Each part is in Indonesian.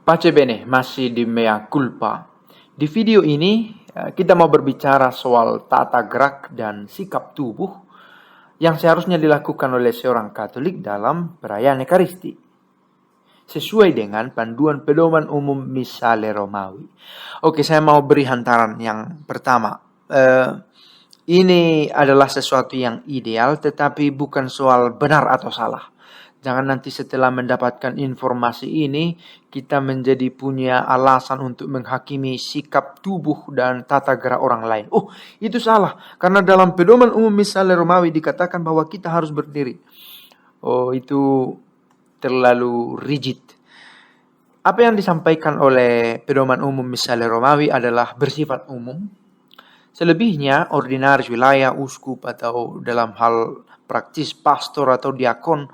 Pace bene, masih di Mea Culpa. Di video ini kita mau berbicara soal tata gerak dan sikap tubuh yang seharusnya dilakukan oleh seorang Katolik dalam perayaan Ekaristi, sesuai dengan panduan pedoman umum Missale Romawi. Oke, saya mau beri hantaran yang pertama. Ini adalah sesuatu yang ideal, tetapi bukan soal benar atau salah. Jangan nanti setelah mendapatkan informasi ini, kita menjadi punya alasan untuk menghakimi sikap tubuh dan tata gerak orang lain. Oh, itu salah. Karena dalam pedoman umum Missale Romawi dikatakan bahwa kita harus berdiri. Oh, itu terlalu rigid. Apa yang disampaikan oleh pedoman umum Missale Romawi adalah bersifat umum. Selebihnya, ordinaris wilayah, uskup, atau dalam hal praktis pastor atau diakon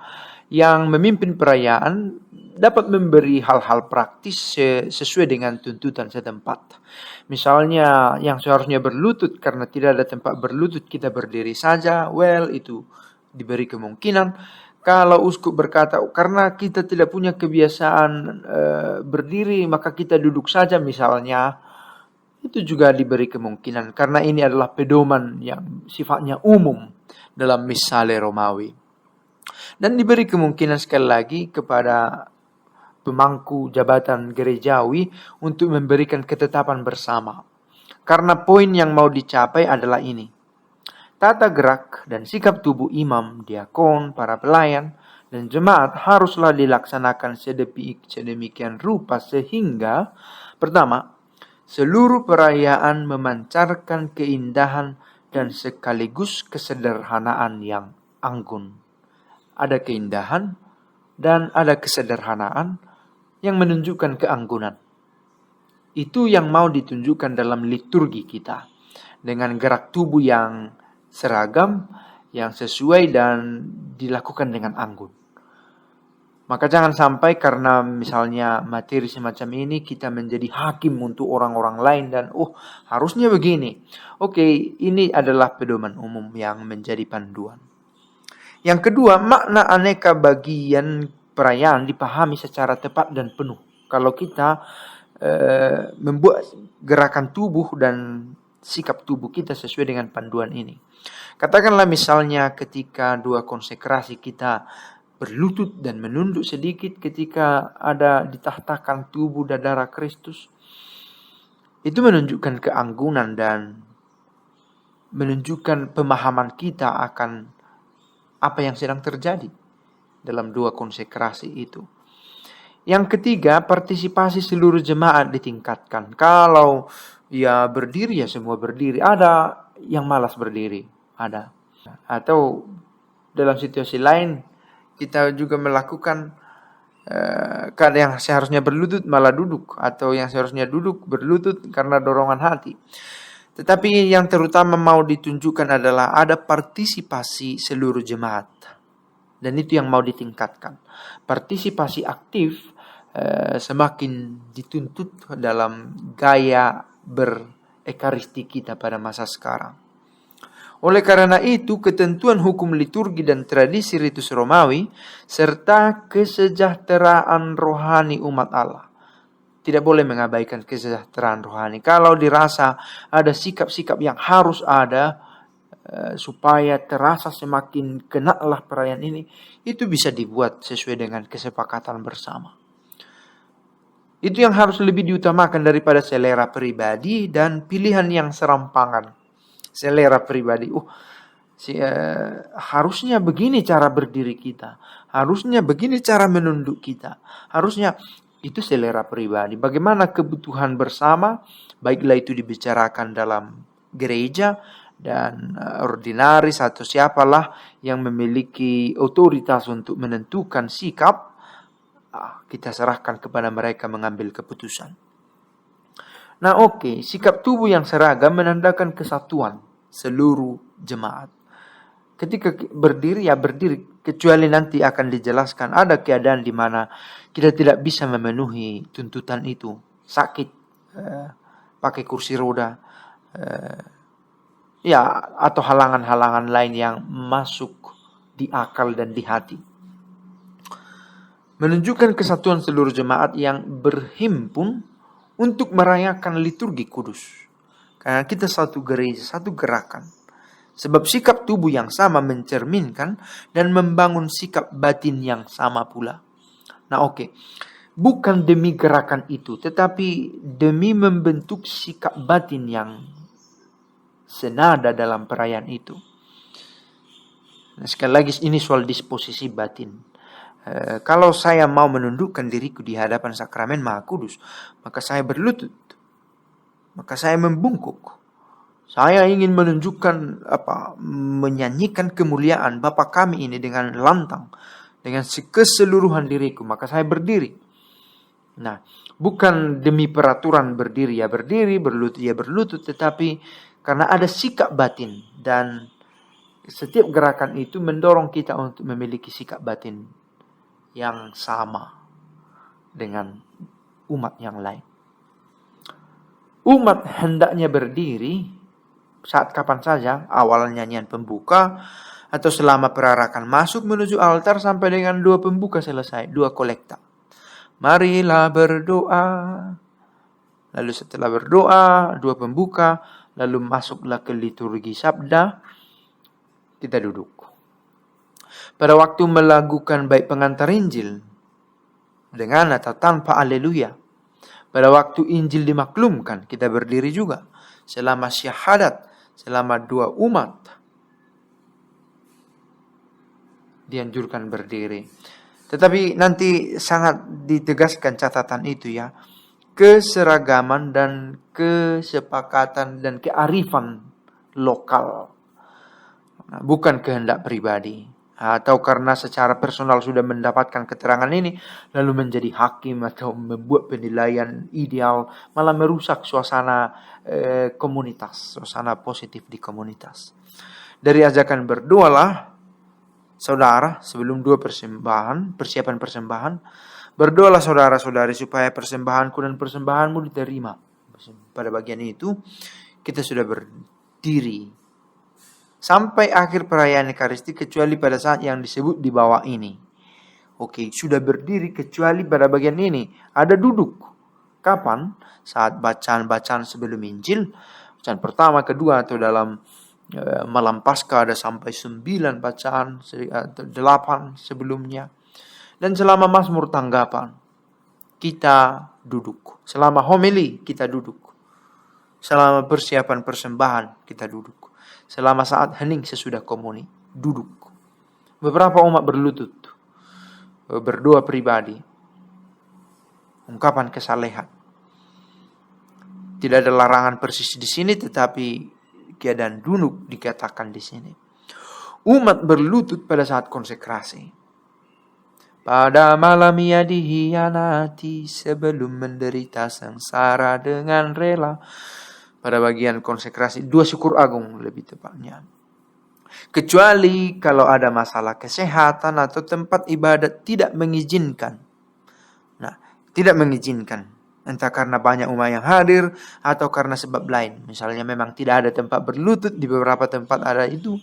yang memimpin perayaan dapat memberi hal-hal praktis sesuai dengan tuntutan setempat. Misalnya yang seharusnya berlutut karena tidak ada tempat berlutut kita berdiri saja, itu diberi kemungkinan. Kalau uskup berkata karena kita tidak punya kebiasaan berdiri maka kita duduk saja misalnya, itu juga diberi kemungkinan karena ini adalah pedoman yang sifatnya umum dalam Missale Romawi. Dan diberi kemungkinan sekali lagi kepada pemangku jabatan gerejawi untuk memberikan ketetapan bersama. Karena poin yang mau dicapai adalah ini. Tata gerak dan sikap tubuh imam, diakon, para pelayan, dan jemaat haruslah dilaksanakan sedemikian rupa sehingga, pertama, seluruh perayaan memancarkan keindahan dan sekaligus kesederhanaan yang anggun. Ada keindahan dan ada kesederhanaan yang menunjukkan keanggunan. Itu yang mau ditunjukkan dalam liturgi kita. Dengan gerak tubuh yang seragam, yang sesuai dan dilakukan dengan anggun. Maka jangan sampai karena misalnya materi semacam ini kita menjadi hakim untuk orang-orang lain dan harusnya begini. Oke, ini adalah pedoman umum yang menjadi panduan. Yang kedua, makna aneka bagian perayaan dipahami secara tepat dan penuh. Kalau kita membuat gerakan tubuh dan sikap tubuh kita sesuai dengan panduan ini. Katakanlah misalnya ketika dua konsekrasi kita berlutut dan menunduk sedikit ketika ada ditahtakan tubuh dan darah Kristus. Itu menunjukkan keanggunan dan menunjukkan pemahaman kita akan apa yang sedang terjadi dalam dua konsekrasi itu. Yang ketiga, partisipasi seluruh jemaat ditingkatkan. Kalau berdiri semua berdiri. Ada yang malas berdiri, ada. Atau dalam situasi lain kita juga melakukan yang seharusnya berlutut malah duduk, atau yang seharusnya duduk berlutut karena dorongan hati. Tetapi yang terutama mau ditunjukkan adalah ada partisipasi seluruh jemaat. Dan itu yang mau ditingkatkan. Partisipasi aktif semakin dituntut dalam gaya berekaristi kita pada masa sekarang. Oleh karena itu, ketentuan hukum liturgi dan tradisi ritus Romawi serta kesejahteraan rohani umat Allah. Tidak boleh mengabaikan kesejahteraan rohani. Kalau dirasa ada sikap-sikap yang harus ada supaya terasa semakin kenalah perayaan ini, itu bisa dibuat sesuai dengan kesepakatan bersama. Itu yang harus lebih diutamakan daripada selera pribadi dan pilihan yang serampangan. Selera pribadi, harusnya begini cara berdiri kita, harusnya begini cara menunduk kita, harusnya. Itu selera pribadi. Bagaimana kebutuhan bersama, baiklah itu dibicarakan dalam gereja dan ordinaris atau siapalah yang memiliki otoritas untuk menentukan sikap, kita serahkan kepada mereka mengambil keputusan. Nah sikap tubuh yang seragam menandakan kesatuan seluruh jemaat. Ketika berdiri berdiri, kecuali nanti akan dijelaskan ada keadaan di mana kita tidak bisa memenuhi tuntutan itu, sakit, pakai kursi roda, atau halangan-halangan lain yang masuk di akal dan di hati. menunjukkan kesatuan seluruh jemaat yang berhimpun untuk merayakan liturgi kudus. Karena kita satu gereja, satu gerakan. Sebab sikap tubuh yang sama mencerminkan dan membangun sikap batin yang sama pula. Nah, oke. Bukan demi gerakan itu, tetapi demi membentuk sikap batin yang senada dalam perayaan itu. Nah, sekali lagi ini soal disposisi batin. Kalau saya mau menundukkan diriku di hadapan sakramen Maha Kudus, maka saya berlutut, maka saya membungkuk. Saya ingin menunjukkan menyanyikan kemuliaan Bapa kami ini dengan lantang, dengan keseluruhan diriku, maka saya berdiri. Nah, bukan demi peraturan berdiri ya berdiri, berlutut ya berlutut, tetapi karena ada sikap batin, dan setiap gerakan itu mendorong kita untuk memiliki sikap batin yang sama dengan umat yang lain. Umat hendaknya berdiri saat kapan saja, awal nyanyian pembuka atau selama perarakan masuk menuju altar sampai dengan doa pembuka selesai, doa kolekta. Marilah berdoa. Lalu setelah berdoa, doa pembuka, lalu masuklah ke liturgi sabda, kita duduk. Pada waktu melakukan baik pengantar Injil, dengan atau tanpa haleluya. Pada waktu Injil dimaklumkan, kita berdiri juga. Selama syahadat, selama doa umat, dianjurkan berdiri. Tetapi nanti sangat ditegaskan catatan itu ya. Keseragaman dan kesepakatan dan kearifan lokal. Nah, bukan kehendak pribadi. Atau karena secara personal sudah mendapatkan keterangan ini, lalu menjadi hakim atau membuat penilaian ideal, malah merusak suasana komunitas, suasana positif di komunitas. Dari ajakan berdoalah, saudara, sebelum dua persiapan persembahan, berdoalah saudara-saudari supaya persembahanku dan persembahanmu diterima. Pada bagian itu, kita sudah berdiri sampai akhir perayaan Ekaristi, kecuali pada saat yang disebut di bawah ini. Oke, sudah berdiri kecuali pada bagian ini. Ada duduk. Kapan? Saat bacaan-bacaan sebelum Injil. Bacaan pertama, kedua, atau dalam malam Paskah ada sampai 9 bacaan, 8 sebelumnya. Dan selama Mazmur tanggapan, kita duduk. Selama homili, kita duduk. Selama persiapan persembahan, kita duduk. Selama saat hening sesudah komuni, duduk. Beberapa umat berlutut, berdoa pribadi, ungkapan kesalehan. Tidak ada larangan persis di sini, tetapi keadaan duduk dikatakan di sini. Umat berlutut pada saat konsekrasi. Pada malam ia dihianati sebelum menderita sengsara dengan rela. Pada bagian konsekrasi, dua syukur agung lebih tepatnya. Kecuali kalau ada masalah kesehatan atau tempat ibadat tidak mengizinkan. Nah, tidak mengizinkan. Entah karena banyak umat yang hadir atau karena sebab lain. Misalnya memang tidak ada tempat berlutut, di beberapa tempat ada itu.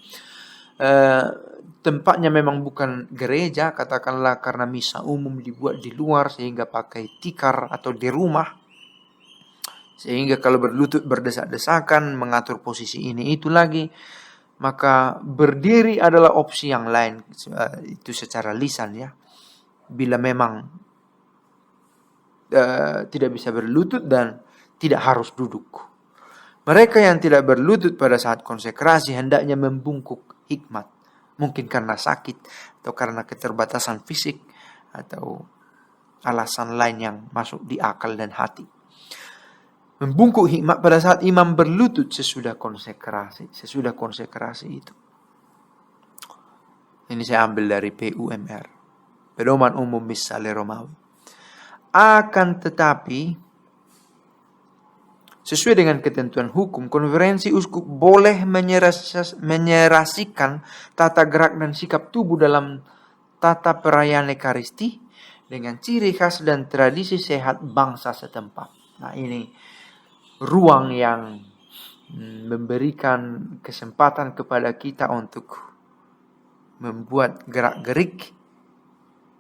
Tempatnya memang bukan gereja, katakanlah karena misa umum dibuat di luar sehingga pakai tikar atau di rumah. Sehingga kalau berlutut berdesak-desakan, mengatur posisi ini itu lagi, maka berdiri adalah opsi yang lain. Itu secara lisan ya. Bila memang tidak bisa berlutut dan tidak harus duduk. Mereka yang tidak berlutut pada saat konsekrasi hendaknya membungkuk hikmat. Mungkin karena sakit atau karena keterbatasan fisik atau alasan lain yang masuk di akal dan hati. Membungkuk hikmat pada saat imam berlutut sesudah konsekrasi. Sesudah konsekrasi itu. Ini saya ambil dari PUMR. Pedoman Umum Missale Romawi. Akan tetapi, sesuai dengan ketentuan hukum, konferensi uskup boleh menyerasikan tata gerak dan sikap tubuh dalam tata perayaan Ekaristi dengan ciri khas dan tradisi sehat bangsa setempat. Nah, ini ruang yang memberikan kesempatan kepada kita untuk membuat gerak-gerik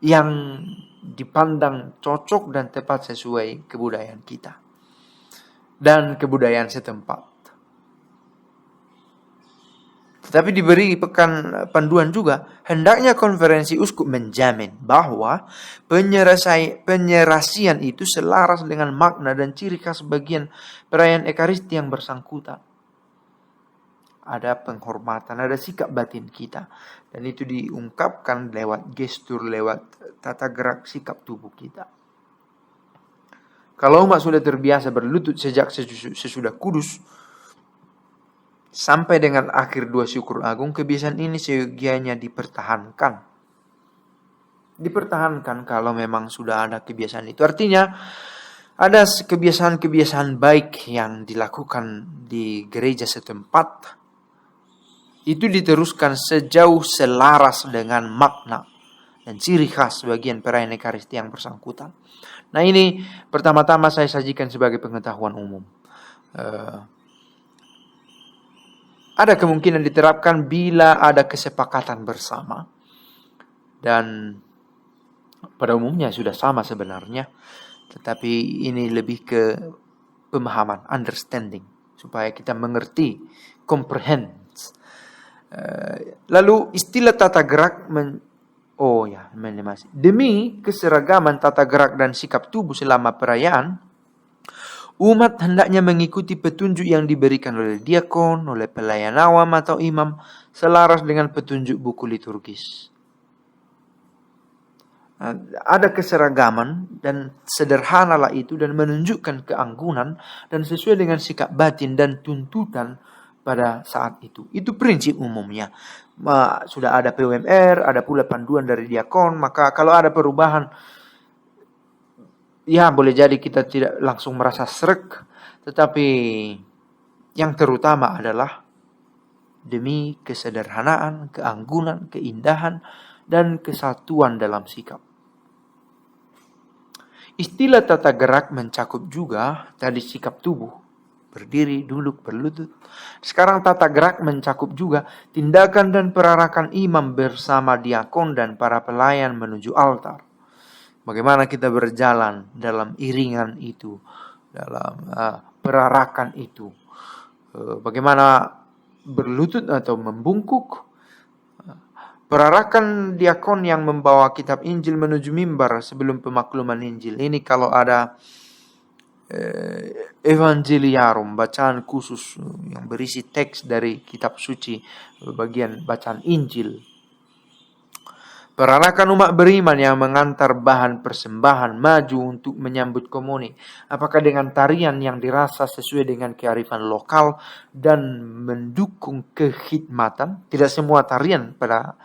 yang dipandang cocok dan tepat sesuai kebudayaan kita dan kebudayaan setempat. Tetapi diberi panduan juga, hendaknya konferensi uskup menjamin bahwa penyerasian itu selaras dengan makna dan ciri khas bagian perayaan Ekaristi yang bersangkutan. Ada penghormatan, ada sikap batin kita. Dan itu diungkapkan lewat gestur, lewat tata gerak sikap tubuh kita. Kalau umat sudah terbiasa berlutut sejak sesudah kudus, sampai dengan akhir dua syukur agung, kebiasaan ini seyogianya dipertahankan. Dipertahankan kalau memang sudah ada kebiasaan itu. Artinya, ada kebiasaan-kebiasaan baik yang dilakukan di gereja setempat, itu diteruskan sejauh selaras dengan makna dan ciri khas bagian perayaan Ekaristi yang bersangkutan. Nah, ini pertama-tama saya sajikan sebagai pengetahuan umum. Ada kemungkinan diterapkan bila ada kesepakatan bersama. Dan pada umumnya sudah sama sebenarnya. Tetapi ini lebih ke pemahaman, understanding. Supaya kita mengerti, comprehend. Lalu istilah tata gerak demi keseragaman tata gerak dan sikap tubuh selama perayaan, umat hendaknya mengikuti petunjuk yang diberikan oleh diakon, oleh pelayan awam atau imam, selaras dengan petunjuk buku liturgis. Ada keseragaman dan sederhanalah itu dan menunjukkan keanggunan dan sesuai dengan sikap batin dan tuntutan pada saat itu. Itu prinsip umumnya. Sudah ada PUMR, ada pula panduan dari diakon, maka kalau ada perubahan, ya boleh jadi kita tidak langsung merasa srek, tetapi yang terutama adalah demi kesederhanaan, keanggunan, keindahan, dan kesatuan dalam sikap. Istilah tata gerak mencakup juga tadi sikap tubuh, berdiri, duduk, berlutut. Sekarang tata gerak mencakup juga tindakan dan perarakan imam bersama diakon dan para pelayan menuju altar. Bagaimana kita berjalan dalam iringan itu, dalam perarakan itu. Bagaimana berlutut atau membungkuk. Perarakan diakon yang membawa kitab Injil menuju mimbar sebelum pemakluman Injil. Ini kalau ada Evangeliarum, bacaan khusus yang berisi teks dari kitab suci, bagian bacaan Injil. Peranakan umat beriman yang mengantar bahan persembahan maju untuk menyambut komuni. Apakah dengan tarian yang dirasa sesuai dengan kearifan lokal dan mendukung kekhidmatan? Tidak semua tarian pada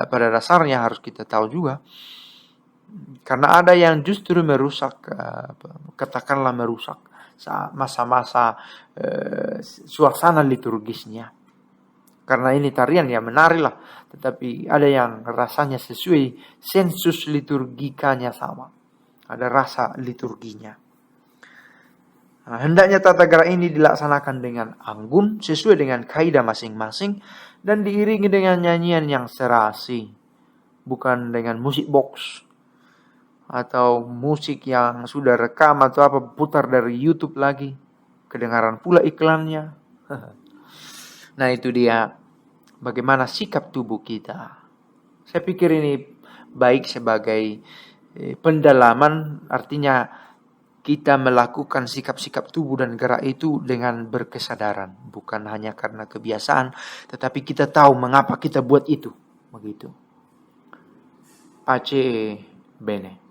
dasarnya harus kita tahu juga. Karena ada yang justru merusak, katakanlah merusak masa-masa suasana liturgisnya. Karena ini tarian ya menari lah, tetapi ada yang rasanya sesuai sensus liturgikanya sama. Ada rasa liturginya. Nah, hendaknya tata gerak ini dilaksanakan dengan anggun, sesuai dengan kaidah masing-masing, dan diiringi dengan nyanyian yang serasi. Bukan dengan musik box, atau musik yang sudah rekam atau apa putar dari YouTube lagi. Kedengaran pula iklannya. Nah, itu dia bagaimana sikap tubuh kita. Saya pikir ini baik sebagai pendalaman, artinya kita melakukan sikap-sikap tubuh dan gerak itu dengan berkesadaran. Bukan hanya karena kebiasaan, tetapi kita tahu mengapa kita buat itu. Begitu. Pace bene.